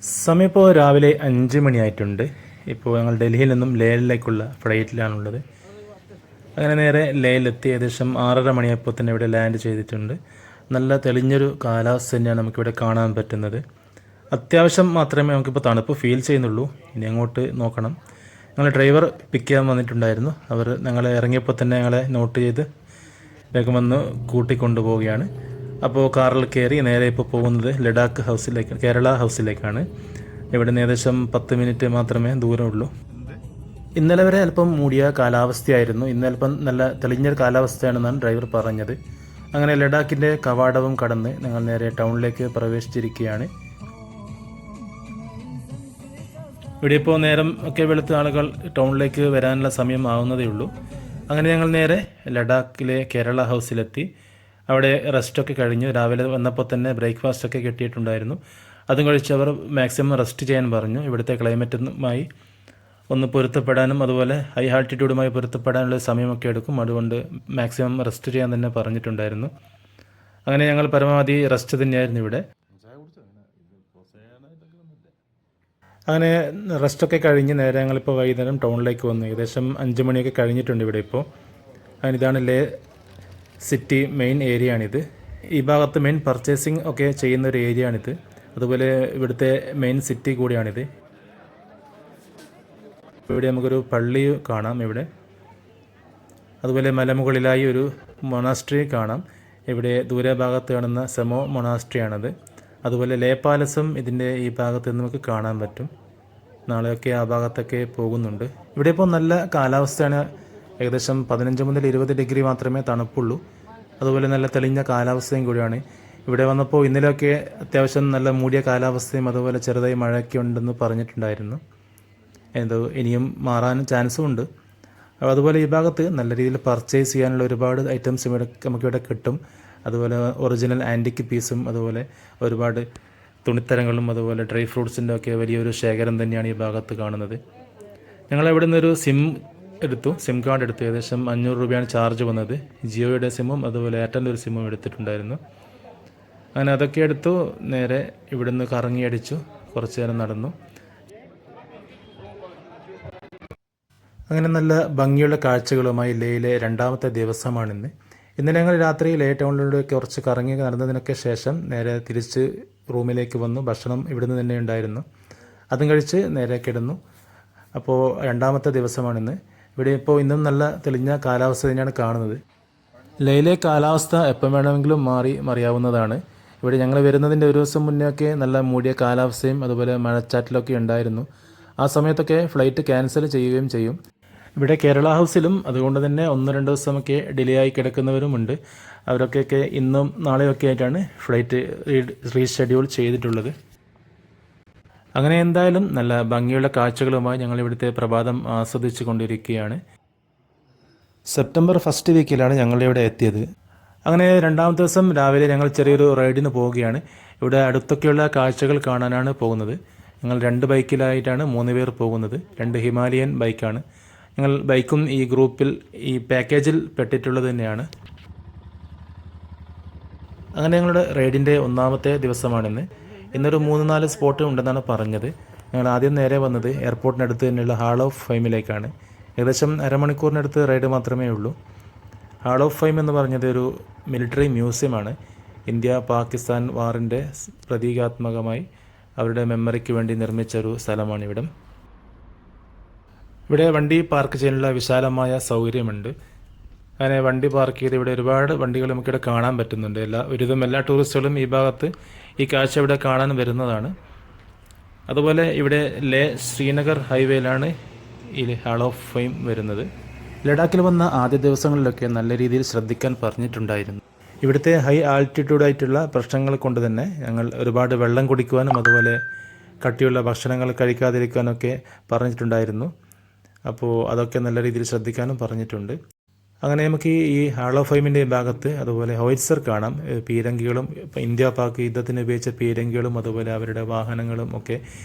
സമയം ഇപ്പോൾ രാവിലെ 5 മണിയായിട്ടുണ്ട്. ഇപ്പോൾ ഞങ്ങൾ ഡൽഹിയിൽ നിന്നും ലേയിലേക്കുള്ള ഫ്ലൈറ്റിലാണുള്ളത്. അങ്ങനെ നേരെ ലേയിലെത്തി ഏകദേശം 6:30 മണിയായപ്പോൾ തന്നെ ഇവിടെ ലാൻഡ് ചെയ്തിട്ടുണ്ട്. നല്ല തെളിഞ്ഞൊരു കാലാവസ്ഥ തന്നെയാണ് നമുക്കിവിടെ കാണാൻ പറ്റുന്നത്. അത്യാവശ്യം മാത്രമേ നമുക്കിപ്പോൾ തണുപ്പ് ഫീൽ ചെയ്യുന്നുള്ളൂ. ഇനി അങ്ങോട്ട് നോക്കണം. ഞങ്ങൾ ഡ്രൈവർ പിക്ക് ചെയ്യാൻ വന്നിട്ടുണ്ടായിരുന്നു. അവർ ഞങ്ങളെ ഇറങ്ങിയപ്പോൾ തന്നെ ഞങ്ങളെ നോട്ട് ചെയ്ത് വേഗം വന്ന് കൂട്ടിക്കൊണ്ടുപോവുകയാണ്. അപ്പോൾ കാറിൽ കയറി നേരെ ഇപ്പോൾ പോകുന്നത് ലഡാക്ക് ഹൗസിലേക്ക്, കേരള ഹൗസിലേക്കാണ്. ഇവിടെ നിന്ന് ഏകദേശം 10 മിനിറ്റ് മാത്രമേ ദൂരമുള്ളൂ. ഇന്നലെ വരെ അല്പം മൂടിയ കാലാവസ്ഥയായിരുന്നു. ഇന്ന് അല്പം നല്ല തെളിഞ്ഞ കാലാവസ്ഥയാണെന്നാണ് ഡ്രൈവർ പറഞ്ഞത്. അങ്ങനെ ലഡാക്കിൻ്റെ കവാടവും കടന്ന് ഞങ്ങൾ നേരെ ടൗണിലേക്ക് പ്രവേശിച്ചിരിക്കുകയാണ്. ഇവിടെ ഇപ്പോൾ നേരം ഒക്കെ വെളുത്ത ആളുകൾ ടൗണിലേക്ക് വരാനുള്ള സമയം ആവുന്നതേ ഉള്ളൂ. അങ്ങനെ ഞങ്ങൾ നേരെ ലഡാക്കിലെ കേരള ഹൗസിലെത്തി. അവിടെ റെസ്റ്റൊക്കെ കഴിഞ്ഞു. രാവിലെ വന്നപ്പോൾ തന്നെ ബ്രേക്ക്ഫാസ്റ്റൊക്കെ കിട്ടിയിട്ടുണ്ടായിരുന്നു. അതും കഴിച്ച് അവർ മാക്സിമം റെസ്റ്റ് ചെയ്യാൻ പറഞ്ഞു. ഇവിടുത്തെ ക്ലൈമറ്റുമായി ഒന്ന് പൊരുത്തപ്പെടാനും അതുപോലെ ഹൈ ആൾട്ടിറ്റ്യൂഡുമായി പൊരുത്തപ്പെടാനുള്ള സമയമൊക്കെ എടുക്കും. അതുകൊണ്ട് മാക്സിമം റെസ്റ്റ് ചെയ്യാൻ തന്നെ പറഞ്ഞിട്ടുണ്ടായിരുന്നു. അങ്ങനെ ഞങ്ങൾ പരമാവധി റെസ്റ്റ് തന്നെയായിരുന്നു ഇവിടെ. അങ്ങനെ റെസ്റ്റൊക്കെ കഴിഞ്ഞ് നേരെ ഞങ്ങളിപ്പോൾ വൈകുന്നേരം ടൗണിലേക്ക് വന്നു. ഏകദേശം 5 മണിയൊക്കെ കഴിഞ്ഞിട്ടുണ്ട് ഇവിടെ ഇപ്പോൾ. അങ്ങനെ ഇതാണ് ലേ സിറ്റി മെയിൻ ഏരിയ ആണിത്. ഈ ഭാഗത്ത് മെയിൻ പർച്ചേസിങ് ഒക്കെ ചെയ്യുന്ന ഒരു ഏരിയ ആണിത്. അതുപോലെ ഇവിടുത്തെ മെയിൻ സിറ്റി കൂടിയാണിത്. ഇവിടെ നമുക്കൊരു പള്ളി കാണാം ഇവിടെ. അതുപോലെ മലമുകളിലായി ഒരു മൊണാസ്ട്രി കാണാം. ഇവിടെ ദൂരെ ഭാഗത്ത് കാണുന്ന സെമോ മൊണാസ്ട്രിയാണത്. അതുപോലെ ലേ പാലസും ഇതിൻ്റെ ഈ ഭാഗത്ത് നമുക്ക് കാണാൻ പറ്റും. നാളെയൊക്കെ ആ ഭാഗത്തൊക്കെ പോകുന്നുണ്ട്. ഇവിടെ ഇപ്പോൾ നല്ല കാലാവസ്ഥയാണ്. ഏകദേശം 15 മുതൽ 20 ഡിഗ്രി മാത്രമേ തണുപ്പുള്ളൂ. അതുപോലെ നല്ല തെളിഞ്ഞ കാലാവസ്ഥയും കൂടിയാണ്. ഇവിടെ വന്നപ്പോൾ ഇന്നലെയൊക്കെ അത്യാവശ്യം നല്ല മൂടിയ കാലാവസ്ഥയും അതുപോലെ ചെറുതായി മഴയൊക്കെ ഉണ്ടെന്ന് പറഞ്ഞിട്ടുണ്ടായിരുന്നു. എന്തോ ഇനിയും മാറാൻ ചാൻസും ഉണ്ട്. അതുപോലെ ഈ ഭാഗത്ത് നല്ല രീതിയിൽ പർച്ചേസ് ചെയ്യാനുള്ള ഒരുപാട് ഐറ്റംസ് ഇവിടെ നമുക്കിവിടെ കിട്ടും. അതുപോലെ ഒറിജിനൽ ആൻറ്റിക് പീസും അതുപോലെ ഒരുപാട് തുണിത്തരങ്ങളും അതുപോലെ ഡ്രൈ ഫ്രൂട്ട്സിൻ്റെ ഒക്കെ വലിയൊരു ശേഖരം തന്നെയാണ് ഈ ഭാഗത്ത് കാണുന്നത്. ഞങ്ങൾ ഇവിടെ നിന്നൊരു സിം കാർഡ് എടുത്തു. ഏകദേശം 500 രൂപയാണ് ചാർജ് വന്നത്. ജിയോയുടെ സിമ്മും അതുപോലെ എയർടെലിൻ്റെ ഒരു സിമ്മും എടുത്തിട്ടുണ്ടായിരുന്നു. അങ്ങനെ അതൊക്കെ എടുത്തു. നേരെ ഇവിടെ നിന്ന് കറങ്ങി അടിച്ചു. കുറച്ച് നേരം നടന്നു. അങ്ങനെ നല്ല ഭംഗിയുള്ള കാഴ്ചകളുമായി ലേയിലെ 2ാമത്തെ ദിവസമാണിന്ന്. ഇന്നലെ ഞങ്ങൾ രാത്രി ലേ ടൗണിലൂടെ കുറച്ച് കറങ്ങി നടന്നതിനൊക്കെ ശേഷം നേരെ തിരിച്ച് റൂമിലേക്ക് വന്നു. ഭക്ഷണം ഇവിടുന്ന് തന്നെ ഉണ്ടായിരുന്നു. അതും കഴിച്ച് നേരെ കിടന്നു. അപ്പോൾ 2ാമത്തെ ദിവസമാണിന്ന്. ഇവിടെ ഇപ്പോൾ ഇന്നും നല്ല തെളിഞ്ഞ കാലാവസ്ഥ തന്നെയാണ് കാണുന്നത്. ലേയിലെ കാലാവസ്ഥ എപ്പം വേണമെങ്കിലും മറിയാവുന്നതാണ്. ഇവിടെ ഞങ്ങൾ വരുന്നതിൻ്റെ ഒരു ദിവസം മുന്നേ നല്ല മൂടിയ കാലാവസ്ഥയും അതുപോലെ മഴച്ചാറ്റിലൊക്കെ ഉണ്ടായിരുന്നു. ആ സമയത്തൊക്കെ ഫ്ലൈറ്റ് ക്യാൻസൽ ചെയ്യുകയും ചെയ്യും. ഇവിടെ കേരള ഹൗസിലും അതുകൊണ്ട് തന്നെ 1-2 ദിവസമൊക്കെ ഡിലേ ആയി കിടക്കുന്നവരുമുണ്ട്. അവരൊക്കെ ഇന്നും നാളെയൊക്കെ ആയിട്ടാണ് ഫ്ലൈറ്റ് റീഷെഡ്യൂൾ ചെയ്തിട്ടുള്ളത്. അങ്ങനെ എന്തായാലും നല്ല ഭംഗിയുള്ള കാഴ്ചകളുമായി ഞങ്ങൾ ഇവിടുത്തെ പ്രഭാതം ആസ്വദിച്ചു കൊണ്ടിരിക്കുകയാണ്. സെപ്റ്റംബർ ഫസ്റ്റ് വീക്കിലാണ് ഞങ്ങളിവിടെ എത്തിയത്. അങ്ങനെ 2ാമത്തെ ദിവസം രാവിലെ ഞങ്ങൾ ചെറിയൊരു റൈഡിന് പോവുകയാണ്. ഇവിടെ അടുത്തൊക്കെയുള്ള കാഴ്ചകൾ കാണാനാണ് പോകുന്നത്. ഞങ്ങൾ 2 ബൈക്കിലായിട്ടാണ് 3 പേർ പോകുന്നത്. 2 ഹിമാലയൻ ബൈക്കാണ്. ഞങ്ങൾ ബൈക്കും ഈ ഗ്രൂപ്പിൽ ഈ പാക്കേജിൽ പെട്ടിട്ടുള്ളത് തന്നെയാണ്. അങ്ങനെ ഞങ്ങളുടെ റൈഡിൻ്റെ 1ാമത്തെ ദിവസമാണിന്ന്. ഇന്നൊരു 3-4 സ്പോട്ട് ഉണ്ടെന്നാണ് പറഞ്ഞത്. ഞങ്ങൾ ആദ്യം നേരെ വന്നത് എയർപോർട്ടിനടുത്ത് തന്നെയുള്ള ഹാൾ ഓഫ് ഫെയിമിലേക്കാണ്. ഏകദേശം അരമണിക്കൂറിനടുത്ത് റൈഡ് മാത്രമേ ഉള്ളൂ. ഹാൾ ഓഫ് ഫെയിം എന്ന് പറഞ്ഞത് ഒരു മിലിറ്ററി മ്യൂസിയമാണ്. ഇന്ത്യ പാകിസ്ഥാൻ വാറിൻ്റെ പ്രതീകാത്മകമായി അവരുടെ മെമ്മറിക്ക് വേണ്ടി നിർമ്മിച്ച ഒരു സ്ഥലമാണിവിടം. ഇവിടെ വണ്ടി പാർക്ക് ചെയ്യാനുള്ള വിശാലമായ സൗകര്യമുണ്ട്. അങ്ങനെ വണ്ടി പാർക്ക് ചെയ്ത് ഇവിടെ ഒരുപാട് വണ്ടികൾ നമുക്കിവിടെ കാണാൻ പറ്റുന്നുണ്ട്. ഒരുവിധം എല്ലാ ടൂറിസ്റ്റുകളും ഈ ഭാഗത്ത് ഈ കാഴ്ച ഇവിടെ കാണാൻ വരുന്നതാണ്. അതുപോലെ ഇവിടെ ലേ ശ്രീനഗർ ഹൈവേയിലാണ് ഈ ഹാൾ ഓഫ് ഫെയിം വരുന്നത്. ലഡാക്കിൽ വന്ന ആദ്യ ദിവസങ്ങളിലൊക്കെ നല്ല രീതിയിൽ ശ്രദ്ധിക്കാൻ പറഞ്ഞിട്ടുണ്ടായിരുന്നു. ഇവിടുത്തെ ഹൈ ആൾട്ടിറ്റ്യൂഡായിട്ടുള്ള പ്രശ്നങ്ങൾ കൊണ്ട് തന്നെ ഞങ്ങൾ ഒരുപാട് വെള്ളം കുടിക്കുവാനും അതുപോലെ കട്ടിയുള്ള ഭക്ഷണങ്ങൾ കഴിക്കാതിരിക്കാനൊക്കെ പറഞ്ഞിട്ടുണ്ടായിരുന്നു. അപ്പോൾ അതൊക്കെ നല്ല രീതിയിൽ ശ്രദ്ധിക്കാനും പറഞ്ഞിട്ടുണ്ട്. അങ്ങനെ നമുക്ക് ഈ ഹാൾ ഓഫ് ഫെയിമിൻ്റെ ഭാഗത്ത് അതുപോലെ ഹോയിറ്റ്സർ കാണാം. പീരങ്കികളും ഇന്ത്യ പാക് യുദ്ധത്തിന് ഉപയോഗിച്ച പീരങ്കികളും അതുപോലെ അവരുടെ വാഹനങ്ങളും ഒക്കെ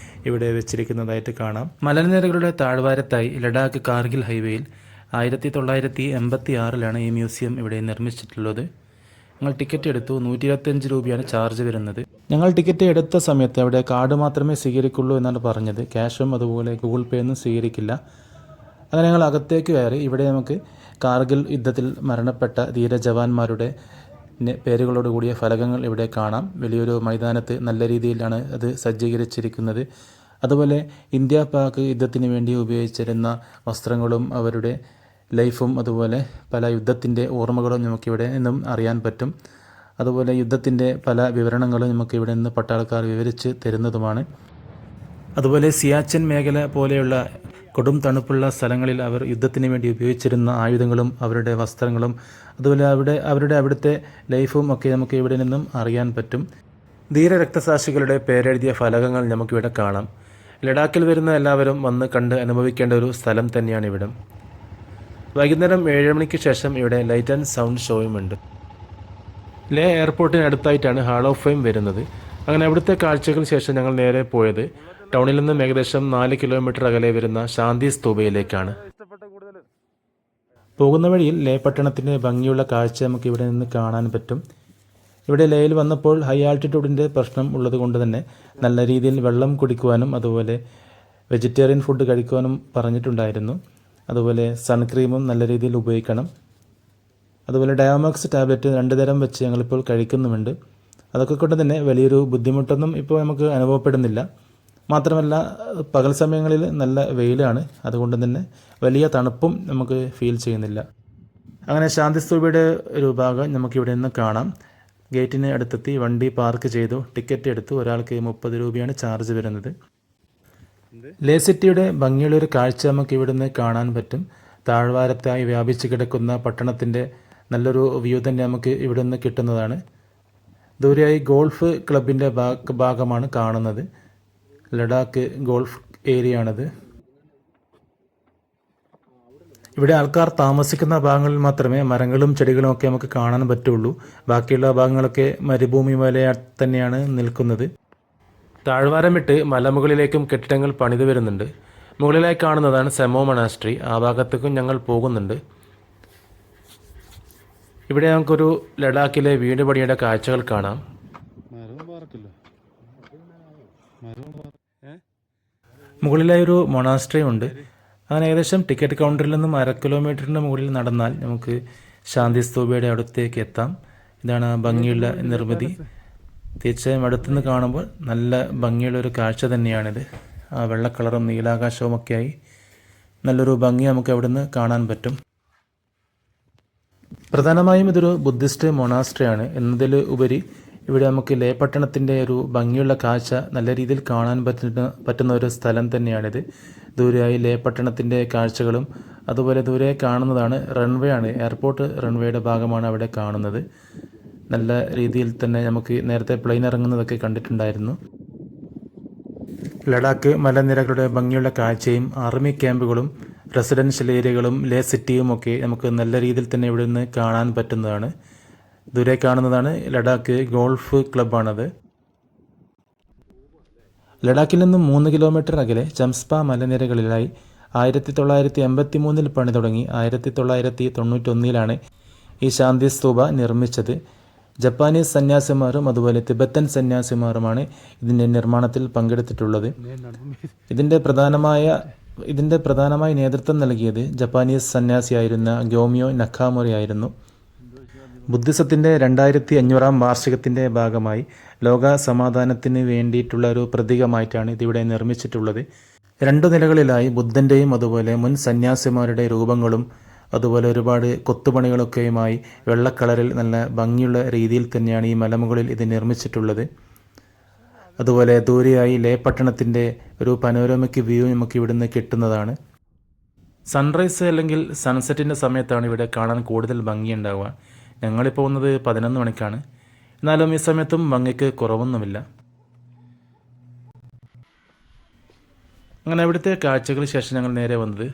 ഇവിടെ വെച്ചിരിക്കുന്നതായിട്ട് കാണാം. മലനിരകളുടെ താഴ്വാരത്തായി ലഡാക്ക് കാർഗിൽ ഹൈവേയിൽ 1986 ഈ മ്യൂസിയം ഇവിടെ നിർമ്മിച്ചിട്ടുള്ളത്. ഞങ്ങൾ ടിക്കറ്റ് എടുത്തു. 125 രൂപയാണ് ചാർജ് വരുന്നത്. ഞങ്ങൾ ടിക്കറ്റ് എടുത്ത സമയത്ത് അവിടെ കാർഡ് മാത്രമേ സ്വീകരിക്കുള്ളൂ എന്നാണ് പറഞ്ഞത്. ക്യാഷും അതുപോലെ ഗൂഗിൾ പേ ഒന്നും സ്വീകരിക്കില്ല. അങ്ങനെ ഞങ്ങൾ അകത്തേക്ക് കയറി. ഇവിടെ നമുക്ക് കാർഗിൽ യുദ്ധത്തിൽ മരണപ്പെട്ട ധീര ജവാന്മാരുടെ പേരുകളോട് കൂടിയ ഫലകങ്ങൾ ഇവിടെ കാണാം. വലിയൊരു മൈതാനത്ത് നല്ല രീതിയിലാണ് അത് സജ്ജീകരിച്ചിരിക്കുന്നത്. അതുപോലെ ഇന്ത്യ പാക് യുദ്ധത്തിന് വേണ്ടി ഉപയോഗിച്ചിരുന്ന വസ്ത്രങ്ങളും അവരുടെ ലൈഫും അതുപോലെ പല യുദ്ധത്തിൻ്റെ ഓർമ്മകളും നമുക്കിവിടെ നിന്നും അറിയാൻ പറ്റും. അതുപോലെ യുദ്ധത്തിൻ്റെ പല വിവരണങ്ങളും നമുക്ക് ഇവിടെ നിന്ന് പട്ടാളക്കാർ വിവരിച്ച് തരുന്നതുമാണ്. അതുപോലെ സിയാച്ചൻ മേഖല പോലെയുള്ള കൊടും തണുപ്പുള്ള സ്ഥലങ്ങളിൽ അവർ യുദ്ധത്തിന് വേണ്ടി ഉപയോഗിച്ചിരുന്ന ആയുധങ്ങളും അവരുടെ വസ്ത്രങ്ങളും അതുപോലെ അവിടുത്തെ ലൈഫും ഒക്കെ നമുക്ക് ഇവിടെ നിന്നും അറിയാൻ പറ്റും. ധീര രക്തസാക്ഷികളുടെ പേരെഴുതിയ ഫലകങ്ങൾ നമുക്കിവിടെ കാണാം. ലഡാക്കിൽ വരുന്ന എല്ലാവരും വന്ന് കണ്ട് അനുഭവിക്കേണ്ട ഒരു സ്ഥലം തന്നെയാണ് ഇവിടം. വൈകുന്നേരം 7 മണിക്ക് ശേഷം ഇവിടെ ലൈറ്റ് ആൻഡ് സൗണ്ട് ഷോയുമുണ്ട്. ലേ എയർപോർട്ടിന് അടുത്തായിട്ടാണ് ഹാൾ ഓഫ് ഫെയിം വരുന്നത്. അങ്ങനെ അവിടുത്തെ കാഴ്ചകൾക്ക് ശേഷം ഞങ്ങൾ നേരെ പോയത് ടൗണിൽ നിന്നും ഏകദേശം 4 കിലോമീറ്റർ അകലെ വരുന്ന ശാന്തി സ്തൂപയിലേക്കാണ്. പോകുന്ന വഴിയിൽ ലേ പട്ടണത്തിൻ്റെ ഭംഗിയുള്ള കാഴ്ച നമുക്ക് ഇവിടെ നിന്ന് കാണാൻ പറ്റും. ഇവിടെ ലേയിൽ വന്നപ്പോൾ ഹൈ ആൾട്ടിറ്റ്യൂഡിൻ്റെ പ്രശ്നം ഉള്ളത് കൊണ്ട് തന്നെ നല്ല രീതിയിൽ വെള്ളം കുടിക്കുവാനും അതുപോലെ വെജിറ്റേറിയൻ ഫുഡ് കഴിക്കുവാനും പറഞ്ഞിട്ടുണ്ടായിരുന്നു. അതുപോലെ സൺക്രീമും നല്ല രീതിയിൽ ഉപയോഗിക്കണം. അതുപോലെ ഡയാമോക്സ് ടാബ്ലറ്റ് 2 തരം വെച്ച് ഞങ്ങളിപ്പോൾ കഴിക്കുന്നുമുണ്ട്. അതൊക്കെ കൊണ്ട് തന്നെ വലിയൊരു ബുദ്ധിമുട്ടൊന്നും ഇപ്പോൾ നമുക്ക് അനുഭവപ്പെടുന്നില്ല. മാത്രമല്ല പകൽ സമയങ്ങളിൽ നല്ല വെയിലാണ്, അതുകൊണ്ട് തന്നെ വലിയ തണുപ്പും നമുക്ക് ഫീൽ ചെയ്യുന്നില്ല. അങ്ങനെ ശാന്തി സ്തൂപയുടെ ഒരു ഭാഗം നമുക്കിവിടെ നിന്ന് കാണാം. ഗേറ്റിന് അടുത്തെത്തി വണ്ടി പാർക്ക് ചെയ്തു. ടിക്കറ്റ് എടുത്തു. ഒരാൾക്ക് 30 രൂപയാണ് ചാർജ് വരുന്നത്. ലേ സിറ്റിയുടെ ഭംഗിയുള്ളൊരു കാഴ്ച നമുക്ക് ഇവിടുന്ന് കാണാൻ പറ്റും. താഴ്വാരത്തായി വ്യാപിച്ച് കിടക്കുന്ന പട്ടണത്തിൻ്റെ നല്ലൊരു വ്യൂ തന്നെ നമുക്ക് ഇവിടുന്ന് കിട്ടുന്നതാണ്. ദൂരെയായി ഗോൾഫ് ക്ലബിൻ്റെ ഭാഗമാണ് കാണുന്നത്. ലഡാക്ക് ഗോൾഫ് ഏരിയ ആണത്. ഇവിടെ ആൾക്കാർ താമസിക്കുന്ന ഭാഗങ്ങളിൽ മാത്രമേ മരങ്ങളും ചെടികളും ഒക്കെ നമുക്ക് കാണാൻ പറ്റുള്ളൂ. ബാക്കിയുള്ള ഭാഗങ്ങളൊക്കെ മരുഭൂമി പോലെ തന്നെയാണ് നിൽക്കുന്നത്. താഴ്വാരം വിട്ട് മലമുകളിലേക്കും കെട്ടിടങ്ങൾ പണിതു വരുന്നുണ്ട്. മുകളിലായി കാണുന്നതാണ് സെമോ മൊണാസ്ട്രി. ആ ഭാഗത്തേക്കും ഞങ്ങൾ പോകുന്നുണ്ട്. ഇവിടെ നമുക്കൊരു ലഡാക്കിലെ വീട് പണിയുടെ കാഴ്ചകൾ കാണാം. മുകളിലായി ഒരു മൊണാസ്ട്രി ഉണ്ട്. അങ്ങനെ ഏകദേശം ടിക്കറ്റ് കൗണ്ടറിൽ നിന്നും 1/2 കിലോമീറ്ററിന് മുകളിൽ നടന്നാൽ നമുക്ക് ശാന്തി സ്തൂപയുടെ അടുത്തേക്ക് എത്താം. ഇതാണ് ആ ഭംഗിയുള്ള നിർമ്മിതി. തീർച്ചയായും അടുത്തുനിന്ന് കാണുമ്പോൾ നല്ല ഭംഗിയുള്ളൊരു കാഴ്ച തന്നെയാണിത്. ആ വെള്ള കളറും നീലാകാശവും ഒക്കെയായി നല്ലൊരു ഭംഗി നമുക്ക് അവിടുന്ന് കാണാൻ പറ്റും. പ്രധാനമായും ഇതൊരു ബുദ്ധിസ്റ്റ് മൊണാസ്ട്രിയാണ് എന്നതിൽ ഉപരി ഇവിടെ നമുക്ക് ലേ പട്ടണത്തിൻ്റെ ഒരു ഭംഗിയുള്ള കാഴ്ച നല്ല രീതിയിൽ കാണാൻ പറ്റുന്ന ഒരു സ്ഥലം തന്നെയാണിത്. ദൂരെയായി ലേ പട്ടണത്തിൻ്റെ കാഴ്ചകളും അതുപോലെ ദൂരെ കാണുന്നതാണ് റൺവേ ആണ്. എയർപോർട്ട് റൺവേയുടെ ഭാഗമാണ് അവിടെ കാണുന്നത്. നല്ല രീതിയിൽ തന്നെ നമുക്ക് നേരത്തെ പ്ലെയിൻ ഇറങ്ങുന്നതൊക്കെ കണ്ടിട്ടുണ്ടായിരുന്നു. ലഡാക്ക് മലനിരകളുടെ ഭംഗിയുള്ള കാഴ്ചയും ആർമി ക്യാമ്പുകളും റെസിഡൻഷ്യൽ ഏരിയകളും ലേ സിറ്റിയും ഒക്കെ നമുക്ക് നല്ല രീതിയിൽ തന്നെ ഇവിടെ നിന്ന് കാണാൻ പറ്റുന്നതാണ്. ദൂരെ കാണുന്നതാണ് ലഡാക്ക് ഗോൾഫ് ക്ലബ്ബാണത്. ലഡാക്കിൽ നിന്നും 3 കിലോമീറ്റർ അകലെ ചംസ്പ മലനിരകളിലായി 1983 പണി തുടങ്ങി 1991 ഈ ശാന്തി സ്തൂപ നിർമ്മിച്ചത്. ജപ്പാനീസ് സന്യാസിമാരും അതുപോലെ തിബത്തൻ സന്യാസിമാരുമാണ് ഇതിൻ്റെ നിർമ്മാണത്തിൽ പങ്കെടുത്തിട്ടുള്ളത്. ഇതിൻ്റെ പ്രധാനമായി നേതൃത്വം നൽകിയത് ജപ്പാനീസ് സന്യാസിയായിരുന്ന ഗ്യോമിയോ നക്കാമൊറി ആയിരുന്നു. ബുദ്ധിസത്തിൻ്റെ 2500 വാർഷികത്തിൻ്റെ ഭാഗമായി ലോക സമാധാനത്തിന് വേണ്ടിയിട്ടുള്ള ഒരു പ്രതീകമായിട്ടാണ് ഇതിവിടെ നിർമ്മിച്ചിട്ടുള്ളത്. 2 നിലകളിലായി ബുദ്ധൻ്റെയും അതുപോലെ മുൻ സന്യാസിമാരുടെ രൂപങ്ങളും അതുപോലെ ഒരുപാട് കൊത്തുപണികളൊക്കെയുമായി വെള്ളക്കളറിൽ നല്ല ഭംഗിയുള്ള രീതിയിൽ തന്നെയാണ് ഈ മലമുകളിൽ ഇത് നിർമ്മിച്ചിട്ടുള്ളത്. അതുപോലെ ദൂരെയായി ലേ പട്ടണത്തിൻ്റെ ഒരു പനോരമയ്ക്ക് വ്യൂ നമുക്ക് ഇവിടുന്ന് കിട്ടുന്നതാണ്. സൺറൈസ് അല്ലെങ്കിൽ സൺസെറ്റിൻ്റെ സമയത്താണ് ഇവിടെ കാണാൻ കൂടുതൽ ഭംഗിയുണ്ടാവുക. ഞങ്ങളിപ്പോൾ പോകുന്നത് 11 മണിക്കാണ്. എന്നാലും ഈ സമയത്തും ഭംഗിക്ക് കുറവൊന്നുമില്ല. അങ്ങനെ അവിടുത്തെ കാഴ്ചകൾക്ക് ശേഷം ഞങ്ങൾ നേരെ വന്നത്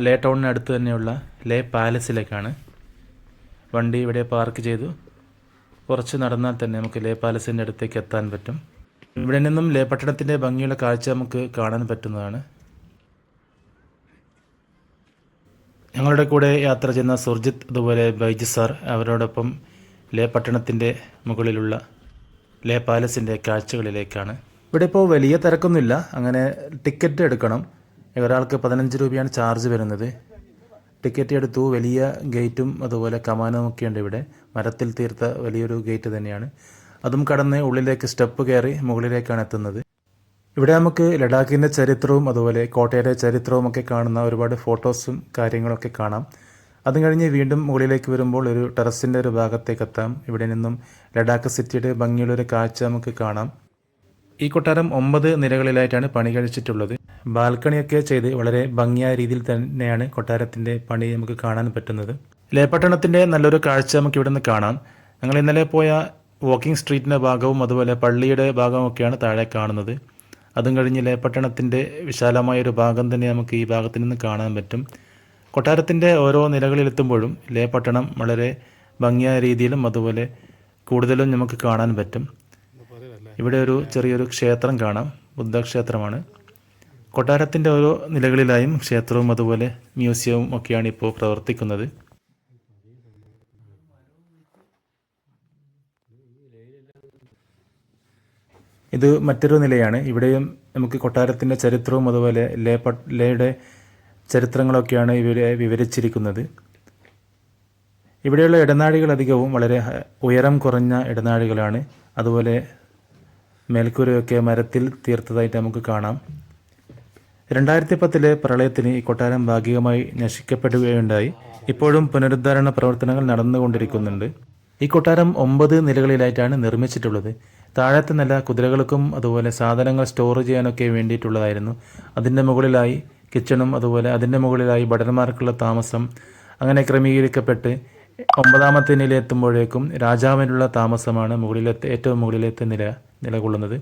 ലേ ടൗണിന് അടുത്ത് തന്നെയുള്ള ലേ പാലസിലേക്കാണ്. വണ്ടി ഇവിടെ പാർക്ക് ചെയ്തു. കുറച്ച് നടന്നാൽ തന്നെ നമുക്ക് ലേ പാലസിൻ്റെ അടുത്തേക്ക് എത്താൻ പറ്റും. ഇവിടെ നിന്നും ലേ പട്ടണത്തിൻ്റെ ഭംഗിയുള്ള കാഴ്ച നമുക്ക് കാണാൻ പറ്റുന്നതാണ്. ഞങ്ങളുടെ കൂടെ യാത്ര ചെയ്യുന്ന സുർജിത്ത് അതുപോലെ ബൈജു സാർ അവരോടൊപ്പം ലേ പട്ടണത്തിൻ്റെ മുകളിലുള്ള ലേ പാലസിൻ്റെ കാഴ്ചകളിലേക്കാണ്. ഇവിടെ ഇപ്പോൾ വലിയ തിരക്കൊന്നുമില്ല. അങ്ങനെ ടിക്കറ്റ് എടുക്കണം. ഒരാൾക്ക് 15 രൂപയാണ് ചാർജ് വരുന്നത്. ടിക്കറ്റ് എടുത്തു. വലിയ ഗേറ്റും അതുപോലെ കമാനും ഒക്കെയുണ്ട് ഇവിടെ. മരത്തിൽ തീർത്ത വലിയൊരു ഗേറ്റ് തന്നെയാണ്. അതും കടന്ന് ഉള്ളിലേക്ക് സ്റ്റെപ്പ് കയറി മുകളിലേക്കാണ് എത്തുന്നത്. ഇവിടെ നമുക്ക് ലഡാക്കിൻ്റെ ചരിത്രവും അതുപോലെ കോട്ടയുടെ ചരിത്രവും ഒക്കെ കാണുന്ന ഒരുപാട് ഫോട്ടോസും കാര്യങ്ങളൊക്കെ കാണാം. അതും കഴിഞ്ഞ് വീണ്ടും മുകളിലേക്ക് വരുമ്പോൾ ഒരു ടെറസിൻ്റെ ഒരു ഭാഗത്തേക്ക് എത്താം. ഇവിടെ നിന്നും ലഡാക്ക് സിറ്റിയുടെ ഭംഗിയുള്ളൊരു കാഴ്ച നമുക്ക് കാണാം. ഈ കൊട്ടാരം 9 നിലകളിലായിട്ടാണ് പണി കഴിച്ചിട്ടുള്ളത്. ബാൽക്കണിയൊക്കെ ചെയ്ത് വളരെ ഭംഗിയായ രീതിയിൽ തന്നെയാണ് കൊട്ടാരത്തിൻ്റെ പണി നമുക്ക് കാണാൻ പറ്റുന്നത്. ലേ പട്ടണത്തിൻ്റെ നല്ലൊരു കാഴ്ച നമുക്ക് ഇവിടെ നിന്ന് കാണാം. ഞങ്ങൾ ഇന്നലെ പോയ വാക്കിംഗ് സ്ട്രീറ്റിൻ്റെ ഭാഗവും അതുപോലെ പള്ളിയുടെ ഭാഗവും ഒക്കെയാണ് താഴെ കാണുന്നത്. അതും കഴിഞ്ഞ് ലേ പട്ടണത്തിൻ്റെ വിശാലമായൊരു ഭാഗം തന്നെ നമുക്ക് ഈ ഭാഗത്ത് നിന്ന് കാണാൻ പറ്റും. കൊട്ടാരത്തിൻ്റെ ഓരോ നിലകളിലെത്തുമ്പോഴും ലേ പട്ടണം വളരെ ഭംഗിയായ രീതിയിലും അതുപോലെ കൂടുതലും നമുക്ക് കാണാൻ പറ്റും. ഇവിടെ ഒരു ചെറിയൊരു ക്ഷേത്രം കാണാം. ബുദ്ധക്ഷേത്രമാണ്. കൊട്ടാരത്തിൻ്റെ ഓരോ നിലകളിലായും ക്ഷേത്രവും അതുപോലെ മ്യൂസിയവും ഒക്കെയാണ് ഇപ്പോൾ പ്രവർത്തിക്കുന്നത്. ഇത് മറ്റൊരു നിലയാണ്. ഇവിടെയും നമുക്ക് കൊട്ടാരത്തിൻ്റെ ചരിത്രവും അതുപോലെ ലേയുടെ ചരിത്രങ്ങളൊക്കെയാണ് ഇവരെ വിവരിച്ചിരിക്കുന്നത്. ഇവിടെയുള്ള ഇടനാഴികൾ അധികവും വളരെ ഉയരം കുറഞ്ഞ ഇടനാഴികളാണ്. അതുപോലെ മേൽക്കൂരയൊക്കെ മരത്തിൽ തീർത്തതായിട്ട് നമുക്ക് കാണാം. 2010 പ്രളയത്തിന് ഈ കൊട്ടാരം ഭാഗികമായി നശിക്കപ്പെടുകയുണ്ടായി. ഇപ്പോഴും പുനരുദ്ധാരണ പ്രവർത്തനങ്ങൾ നടന്നുകൊണ്ടിരിക്കുന്നുണ്ട്. ഈ കൊട്ടാരം 9 നിലകളിലായിട്ടാണ് നിർമ്മിച്ചിട്ടുള്ളത്. താഴത്തെ നില കുതിരകൾക്കും അതുപോലെ സാധനങ്ങൾ സ്റ്റോർ ചെയ്യാനൊക്കെ വേണ്ടിയിട്ടുള്ളതായിരുന്നു. അതിൻ്റെ മുകളിലായി കിച്ചണും അതുപോലെ അതിൻ്റെ മുകളിലായി ഭടന്മാർക്കുള്ള താമസം അങ്ങനെ ക്രമീകരിക്കപ്പെട്ട് 9ാമത്തെ നിലയെത്തുമ്പോഴേക്കും രാജാവിനുള്ള താമസമാണ് ഏറ്റവും മുകളിലത്തെ നിലകൊള്ളുന്നത്.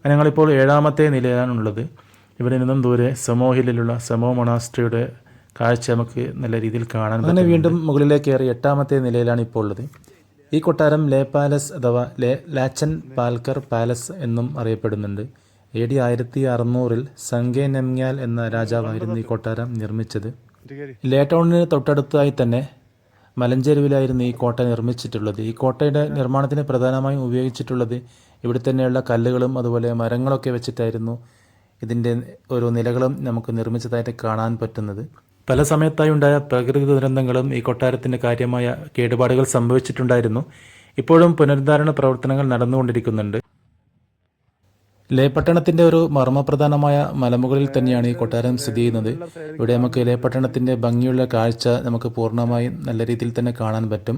ഞങ്ങളിപ്പോൾ 7ാമത്തെ നിലയിലാണുള്ളത്. ഇവിടെ നിന്നും ദൂരെ സമോ ഹില്ലിലുള്ള സമോ മൊണാസ്ട്രിയുടെ കാഴ്ച നമുക്ക് നല്ല രീതിയിൽ കാണാൻ പറ്റും. അങ്ങനെ വീണ്ടും മുകളിലേക്ക് കയറി 8ാമത്തെ നിലയിലാണ് ഇപ്പോൾ ഉള്ളത്. ഈ കൊട്ടാരം ലേ പാലസ് അഥവാ ലാച്ചൻ പാൽക്കർ പാലസ് എന്നും അറിയപ്പെടുന്നുണ്ട്. AD 1600 സംഗെ നെമ്ങ്യാൽ എന്ന രാജാവായിരുന്നു ഈ കൊട്ടാരം നിർമ്മിച്ചത്. ലേ ടൗണിന് തൊട്ടടുത്തായി തന്നെ മലഞ്ചെരുവിലായിരുന്നു ഈ കോട്ട നിർമ്മിച്ചിട്ടുള്ളത്. ഈ കോട്ടയുടെ നിർമ്മാണത്തിന് പ്രധാനമായും ഉപയോഗിച്ചിട്ടുള്ളത് ഇവിടെ തന്നെയുള്ള കല്ലുകളും അതുപോലെ മരങ്ങളൊക്കെ വെച്ചിട്ടായിരുന്നു ഇതിൻ്റെ ഓരോ നിലകളും നമുക്ക് നിർമ്മിച്ചതായിട്ട് കാണാൻ പറ്റുന്നത്. പല സമയത്തായി ഉണ്ടായ പ്രകൃതി ദുരന്തങ്ങളും ഈ കൊട്ടാരത്തിന് കാര്യമായ കേടുപാടുകൾ സംഭവിച്ചിട്ടുണ്ടായിരുന്നു. ഇപ്പോഴും പുനരുദ്ധാരണ പ്രവർത്തനങ്ങൾ നടന്നുകൊണ്ടിരിക്കുന്നുണ്ട്. ലേ പട്ടണത്തിൻ്റെ ഒരു മർമ്മപ്രധാനമായ മലമുകളിൽ തന്നെയാണ് ഈ കൊട്ടാരം സ്ഥിതി ചെയ്യുന്നത്. ഇവിടെ നമുക്ക് ലേ പട്ടണത്തിൻ്റെ ഭംഗിയുള്ള കാഴ്ച നമുക്ക് പൂർണ്ണമായും നല്ല രീതിയിൽ തന്നെ കാണാൻ പറ്റും.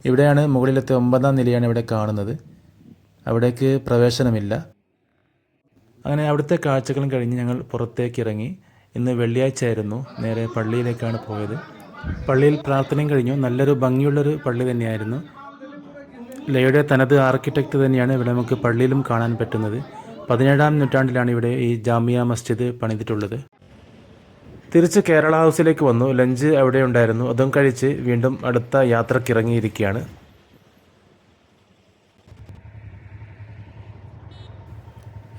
ഇവിടെയാണ് മുകളിലത്തെ 9ാം നിലയാണ് ഇവിടെ കാണുന്നത്. അവിടേക്ക് പ്രവേശനമില്ല. അങ്ങനെ അവിടുത്തെ കാഴ്ചകളും കഴിഞ്ഞ് ഞങ്ങൾ പുറത്തേക്ക് ഇറങ്ങി. ഇന്ന് വെള്ളിയാഴ്ച ആയിരുന്നു. നേരെ പള്ളിയിലേക്കാണ് പോയത്. പള്ളിയിൽ പ്രാർത്ഥനയും കഴിഞ്ഞു. നല്ലൊരു ഭംഗിയുള്ളൊരു പള്ളി തന്നെയായിരുന്നു. ലേയുടെ തനത് ആർക്കിടെക്റ്റ് തന്നെയാണ് ഇവിടെ നമുക്ക് പള്ളിയിലും കാണാൻ പറ്റുന്നത്. 17ാം നൂറ്റാണ്ടിലാണ് ഇവിടെ ഈ ജാമിയ മസ്ജിദ് പണിതിട്ടുള്ളത്. തിരിച്ച് കേരള ഹൗസിലേക്ക് വന്നു. ലഞ്ച് അവിടെ ഉണ്ടായിരുന്നു. അതും കഴിച്ച് വീണ്ടും അടുത്ത യാത്രയ്ക്ക് ഇറങ്ങിയിരിക്കുകയാണ്.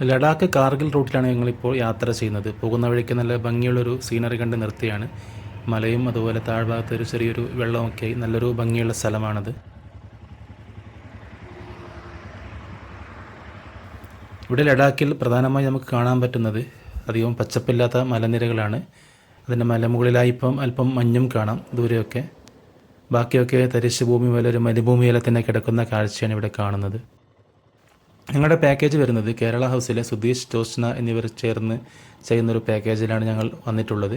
ലഡാക്ക് കാർഗിൽ റൂട്ടിലാണ് ഞങ്ങളിപ്പോൾ യാത്ര ചെയ്യുന്നത്. പോകുന്ന വഴിക്ക് നല്ല ഭംഗിയുള്ളൊരു സീനറി കണ്ട് നിർത്തിയാണ്. മലയും അതുപോലെ താഴ്ഭാഗത്ത് ഒരു ചെറിയൊരു വെള്ളമൊക്കെയായി നല്ലൊരു ഭംഗിയുള്ള സ്ഥലമാണത്. ഇവിടെ ലഡാക്കിൽ പ്രധാനമായി നമുക്ക് കാണാൻ പറ്റുന്നത് അധികം പച്ചപ്പില്ലാത്ത മലനിരകളാണ്. അതിൻ്റെ മലമുകളിലായി ഇപ്പം അല്പം മഞ്ഞും കാണാം ദൂരെയൊക്കെ. ബാക്കിയൊക്കെ തരിശ് ഭൂമി പോലെ ഒരു മരുഭൂമിയിലെ തന്നെ കിടക്കുന്ന കാഴ്ചയാണ് ഇവിടെ കാണുന്നത്. ഞങ്ങളുടെ പാക്കേജ് വരുന്നത് കേരള ഹൗസിലെ സുധീഷ് ജോസ്ന എന്നിവർ ചേർന്ന് ചെയ്യുന്നൊരു പാക്കേജിലാണ് ഞങ്ങൾ വന്നിട്ടുള്ളത്.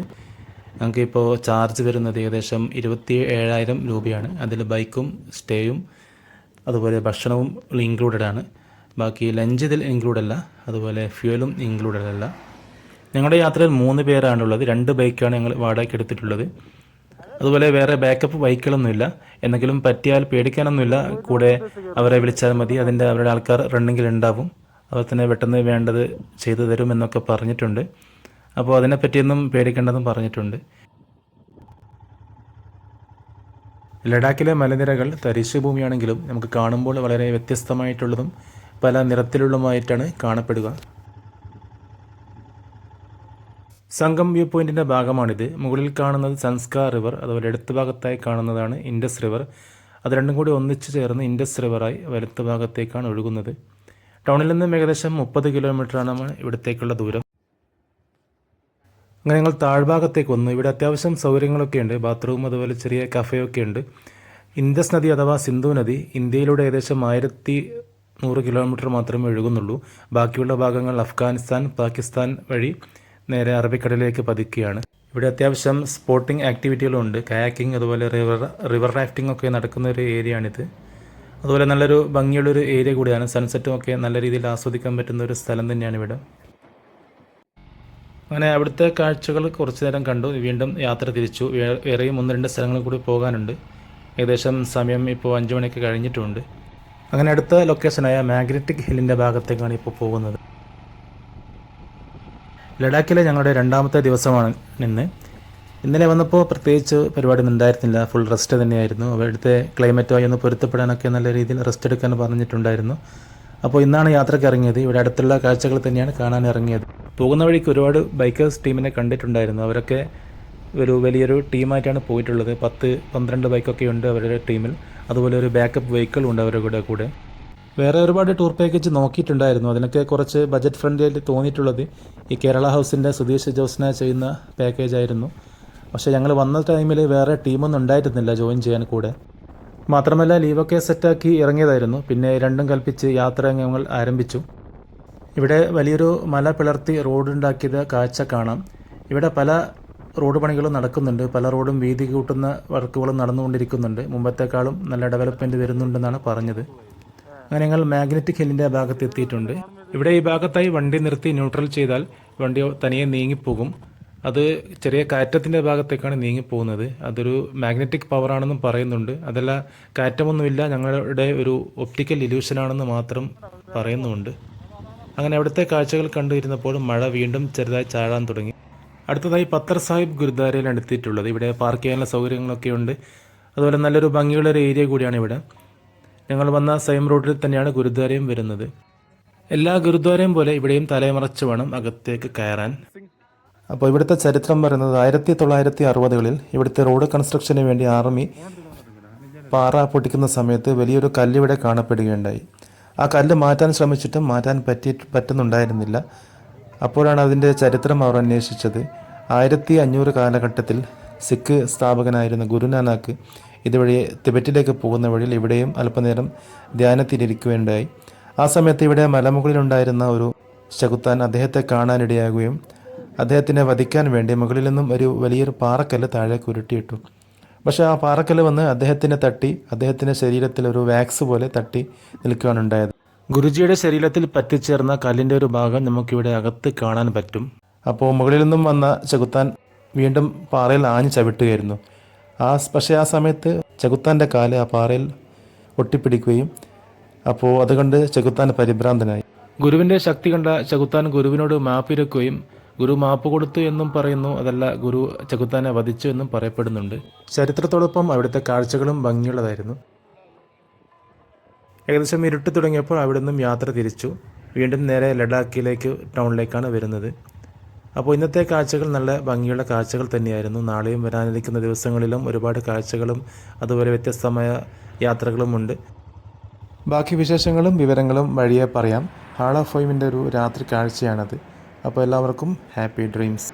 ഞങ്ങൾക്കിപ്പോൾ ചാർജ് വരുന്നത് ഏകദേശം 27,000 രൂപയാണ്. അതിൽ ബൈക്കും സ്റ്റേയും അതുപോലെ ഭക്ഷണവും ഇൻക്ലൂഡഡ് ആണ്. ബാക്കി ലഞ്ച് ഇതിൽ ഇൻക്ലൂഡ് അല്ല. അതുപോലെ ഫ്യൂവലും ഇൻക്ലൂഡഡ് അല്ല. ഞങ്ങളുടെ യാത്രയിൽ 3 പേരാണുള്ളത്. 2 ബൈക്കാണ് ഞങ്ങൾ വാടകയ്ക്ക് എടുത്തിട്ടുള്ളത്. അതുപോലെ വേറെ ബാക്കപ്പ് ബൈക്കുകളൊന്നുമില്ല. എന്തെങ്കിലും പറ്റിയാൽ പേടിക്കാനൊന്നുമില്ല. കൂടെ അവരെ വിളിച്ചാൽ മതി. അവരുടെ ആൾക്കാർ റണ്ണിങ്ങിൽ ഉണ്ടാവും. അവർ തന്നെ പെട്ടെന്ന് വേണ്ടത് ചെയ്തു തരുമെന്നൊക്കെ പറഞ്ഞിട്ടുണ്ട്. അപ്പോൾ അതിനെപ്പറ്റിയൊന്നും പേടിക്കേണ്ടതും പറഞ്ഞിട്ടുണ്ട്. ലഡാക്കിലെ മലനിരകൾ തരിശു ഭൂമിയാണെങ്കിലും നമുക്ക് കാണുമ്പോൾ വളരെ വ്യത്യസ്തമായിട്ടുള്ളതും പല നിറത്തിലുള്ളതുമായിട്ടാണ് കാണപ്പെടുക. സംഗം വ്യൂ പോയിൻറ്റിൻ്റെ ഭാഗമാണിത്. മുകളിൽ കാണുന്നത് സൻസ്കാർ റിവർ, അതുപോലെ അടുത്ത ഭാഗത്തായി കാണുന്നതാണ് ഇൻഡസ് റിവർ. അത് രണ്ടും കൂടി ഒന്നിച്ചു ചേർന്ന് ഇൻഡസ് റിവറായി വലത്ത് ഭാഗത്തേക്കാണ് ഒഴുകുന്നത്. ടൗണിൽ നിന്നും ഏകദേശം 30 കിലോമീറ്ററാണ് ഇവിടത്തേക്കുള്ള ദൂരം. അങ്ങനെ ഞങ്ങൾ താഴ്ഭാഗത്തേക്ക് വന്നു. ഇവിടെ അത്യാവശ്യം സൗകര്യങ്ങളൊക്കെ ഉണ്ട്, ബാത്റൂം അതുപോലെ ചെറിയ കഫേയൊക്കെ ഉണ്ട്. ഇൻഡസ് നദി അഥവാ സിന്ധു നദി ഇന്ത്യയിലൂടെ ഏകദേശം 1100 കിലോമീറ്റർ മാത്രമേ ഒഴുകുന്നുള്ളൂ. ബാക്കിയുള്ള ഭാഗങ്ങൾ അഫ്ഗാനിസ്ഥാൻ, പാകിസ്ഥാൻ വഴി നേരെ അറബിക്കടലിലേക്ക് പതിക്കുകയാണ്. ഇവിടെ അത്യാവശ്യം സ്പോർട്ടിംഗ് ആക്ടിവിറ്റികളുണ്ട്, കയാക്കിംഗ് അതുപോലെ റിവർ റാഫ്റ്റിംഗ് ഒക്കെ നടക്കുന്ന ഒരു ഏരിയയാണിത്. അതുപോലെ നല്ലൊരു ഭംഗിയുള്ളൊരു ഏരിയ കൂടിയാണ്. സൺസെറ്റും ഒക്കെ നല്ല രീതിയിൽ ആസ്വദിക്കാൻ പറ്റുന്ന ഒരു സ്ഥലം തന്നെയാണ് ഇവിടെ. അങ്ങനെ അവിടുത്തെ കാഴ്ചകൾ കുറച്ചു നേരം കണ്ടു. വീണ്ടും യാത്ര തിരിച്ചു. വേറെയും 1-2 സ്ഥലങ്ങളിൽ കൂടി പോകാനുണ്ട്. ഏകദേശം സമയം ഇപ്പോൾ 5 മണിയൊക്കെ കഴിഞ്ഞിട്ടുണ്ട്. അങ്ങനെ അടുത്ത ലൊക്കേഷനായ മാഗ്നറ്റിക് ഹില്ലിൻ്റെ ഭാഗത്തേക്കാണ് ഇപ്പോൾ പോകുന്നത്. ലഡാക്കിലെ ഞങ്ങളുടെ 2ാമത്തെ ദിവസമാണ് ഇന്ന്. ഇന്നലെ വന്നപ്പോൾ പ്രത്യേകിച്ച് പരിപാടിയൊന്നും ഉണ്ടായിരുന്നില്ല, ഫുൾ റെസ്റ്റ് തന്നെയായിരുന്നു. അവിടുത്തെ ക്ലൈമറ്റുമായി ഒന്ന് പൊരുത്തപ്പെടാനൊക്കെ നല്ല രീതിയിൽ റെസ്റ്റ് എടുക്കാൻ പറഞ്ഞിട്ടുണ്ടായിരുന്നു. അപ്പോൾ ഇന്നാണ് യാത്രയ്ക്ക് ഇറങ്ങിയത്. ഇവിടെ അടുത്തുള്ള കാഴ്ചകൾ തന്നെയാണ് കാണാൻ ഇറങ്ങിയത്. പോകുന്ന വഴിക്ക് ഒരുപാട് ബൈക്കേഴ്സ് ടീമിനെ കണ്ടിട്ടുണ്ടായിരുന്നു. അവരൊക്കെ ഒരു വലിയൊരു ടീമായിട്ടാണ് പോയിട്ടുള്ളത്. 10-12 ബൈക്കൊക്കെ ഉണ്ട് അവരുടെ ടീമിൽ. അതുപോലെ ഒരു ബാക്കപ്പ് വെഹിക്കിൾ ഉണ്ട് അവരുടെ കൂടെ. വേറെ ഒരുപാട് ടൂർ പാക്കേജ് നോക്കിയിട്ടുണ്ടായിരുന്നു. അതിനൊക്കെ കുറച്ച് ബജറ്റ് ഫ്രണ്ട്ലി ആയിട്ട് തോന്നിയിട്ടുള്ളത് ഈ കേരള ഹൗസിൻ്റെ സുധീഷ് ജോസ്ന ചെയ്യുന്ന പാക്കേജ് ആയിരുന്നു. പക്ഷേ ഞങ്ങൾ വന്ന ടൈമിൽ വേറെ ടീമൊന്നും ഉണ്ടായിരുന്നില്ല ജോയിൻ ചെയ്യാൻ കൂടെ. മാത്രമല്ല ലീവൊക്കെ സെറ്റാക്കി ഇറങ്ങിയതായിരുന്നു. പിന്നെ രണ്ടും കൽപ്പിച്ച് യാത്ര ഞങ്ങൾ ആരംഭിച്ചു. ഇവിടെ വലിയൊരു മല പിളർത്തി റോഡുണ്ടാക്കിയത് കാഴ്ച കാണാം. ഇവിടെ പല റോഡ് പണികളും നടക്കുന്നുണ്ട്. പല റോഡും വീതി കൂട്ടുന്ന വർക്കുകളും നടന്നുകൊണ്ടിരിക്കുന്നുണ്ട്. മുമ്പത്തെക്കാളും നല്ല ഡെവലപ്മെൻറ്റ് വരുന്നുണ്ടെന്നാണ് പറഞ്ഞത്. അങ്ങനെ ഞങ്ങൾ മാഗ്നറ്റിക് ഹില്ലിൻ്റെ ഭാഗത്ത് എത്തിയിട്ടുണ്ട്. ഇവിടെ ഈ ഭാഗത്തായി വണ്ടി നിർത്തി ന്യൂട്രൽ ചെയ്താൽ വണ്ടി തനിയെ നീങ്ങിപ്പോകും. അത് ചെറിയ കയറ്റത്തിൻ്റെ ഭാഗത്തേക്കാണ് നീങ്ങിപ്പോകുന്നത്. അതൊരു മാഗ്നറ്റിക് പവറാണെന്നും പറയുന്നുണ്ട്. അതല്ല, കയറ്റമൊന്നുമില്ല, ഞങ്ങളുടെ ഒരു ഒപ്റ്റിക്കൽ ഇല്യൂഷനാണെന്ന് മാത്രം പറയുന്നുമുണ്ട്. അങ്ങനെ അവിടുത്തെ കാഴ്ചകൾ കണ്ടിരുന്നപ്പോൾ മഴ വീണ്ടും ചെറുതായി ചാഴാൻ തുടങ്ങി. അടുത്തതായി പത്തർ സാഹിബ് ഗുരുദ്വാരയിലാണ് എത്തിയിട്ടുള്ളത്. ഇവിടെ പാർക്ക് ചെയ്യാനുള്ള സൗകര്യങ്ങളൊക്കെ ഉണ്ട്. അതുപോലെ നല്ലൊരു ഭംഗിയുള്ളൊരു ഏരിയ കൂടിയാണ് ഇവിടെ. ഞങ്ങൾ വന്ന സെയിം റോഡിൽ തന്നെയാണ് ഗുരുദ്വാരയും വരുന്നത്. എല്ലാ ഗുരുദ്വാരയും പോലെ ഇവിടെയും തലമറച്ച് വേണം അകത്തേക്ക് കയറാൻ. അപ്പോൾ ഇവിടുത്തെ ചരിത്രം പറയുന്നത് 1960-കളിൽ ഇവിടുത്തെ റോഡ് കൺസ്ട്രക്ഷന് വേണ്ടി ആർമി പാറ പൊട്ടിക്കുന്ന സമയത്ത് വലിയൊരു കല്ലിവിടെ കാണപ്പെടുകയുണ്ടായി. ആ കല്ല് മാറ്റാൻ ശ്രമിച്ചിട്ടും മാറ്റാൻ പറ്റുന്നുണ്ടായിരുന്നില്ല. അപ്പോഴാണ് അതിൻ്റെ ചരിത്രം അവർ അന്വേഷിച്ചത്. 1500 കാലഘട്ടത്തിൽ സിഖ് സ്ഥാപകനായിരുന്ന ഗുരുനാനാക്ക് ഇതുവഴി തിബറ്റിലേക്ക് പോകുന്ന വഴിയിൽ ഇവിടെയും അല്പനേരം ധ്യാനത്തിലിരിക്കുകയുണ്ടായി. ആ സമയത്ത് ഇവിടെ മലമുകളിലുണ്ടായിരുന്ന ഒരു ശകുത്താൻ അദ്ദേഹത്തെ കാണാനിടയാകുകയും അദ്ദേഹത്തിനെ വധിക്കാൻ വേണ്ടി മുകളിൽ നിന്നും ഒരു വലിയൊരു പാറക്കല്ല് താഴേക്ക് ഉരുട്ടിയിട്ടു. പക്ഷേ ആ പാറക്കല്ല് വന്ന് അദ്ദേഹത്തിനെ തട്ടി അദ്ദേഹത്തിൻ്റെ ശരീരത്തിൽ ഒരു വാക്സ് പോലെ തട്ടി നിൽക്കുകയാണ് ഉണ്ടായത്. ഗുരുജിയുടെ ശരീരത്തിൽ പറ്റിച്ചേർന്ന കല്ലിൻ്റെ ഒരു ഭാഗം നമുക്കിവിടെ അകത്ത് കാണാൻ പറ്റും. അപ്പോൾ മുകളിൽ നിന്നും വന്ന ചെകുത്താൻ വീണ്ടും പാറയിൽ ആഞ്ഞു ചവിട്ടുകയായിരുന്നു. പക്ഷേ ആ സമയത്ത് ചെകുത്താൻ്റെ കാല് ആ പാറയിൽ ഒട്ടിപ്പിടിക്കുകയും അപ്പോൾ അതുകൊണ്ട് ചെകുത്താൻ പരിഭ്രാന്തനായി. ഗുരുവിൻ്റെ ശക്തി കണ്ട ചെകുത്താൻ ഗുരുവിനോട് മാപ്പിരക്കുകയും ഗുരു മാപ്പ് കൊടുത്തു എന്നും പറയുന്നു. അതല്ല, ഗുരു ചെകുത്താനെ വധിച്ചു എന്നും പറയപ്പെടുന്നുണ്ട്. ചരിത്രത്തോടൊപ്പം അവിടുത്തെ കാഴ്ചകളും ഭംഗിയുള്ളതായിരുന്നു. ഏകദേശം ഇരുട്ട് തുടങ്ങിയപ്പോൾ അവിടെ നിന്നും യാത്ര തിരിച്ചു. വീണ്ടും നേരെ ലഡാക്കിലേക്ക് ടൗണിലേക്കാണ് വരുന്നത്. അപ്പോൾ ഇന്നത്തെ കാഴ്ചകൾ നല്ല ഭംഗിയുള്ള കാഴ്ചകൾ തന്നെയായിരുന്നു. നാളെയും വരാനിരിക്കുന്ന ദിവസങ്ങളിലും ഒരുപാട് കാഴ്ചകളും അതുപോലെ വ്യത്യസ്തമായ യാത്രകളുമുണ്ട്. ബാക്കി വിശേഷങ്ങളും വിവരങ്ങളും വഴിയെ പറയാം. ഹാൾ ഓഫ് ഫെയിമിൻ്റെ ഒരു രാത്രി കാഴ്ചയാണത്. അപ്പോൾ എല്ലാവർക്കും ഹാപ്പി ഡ്രീംസ്.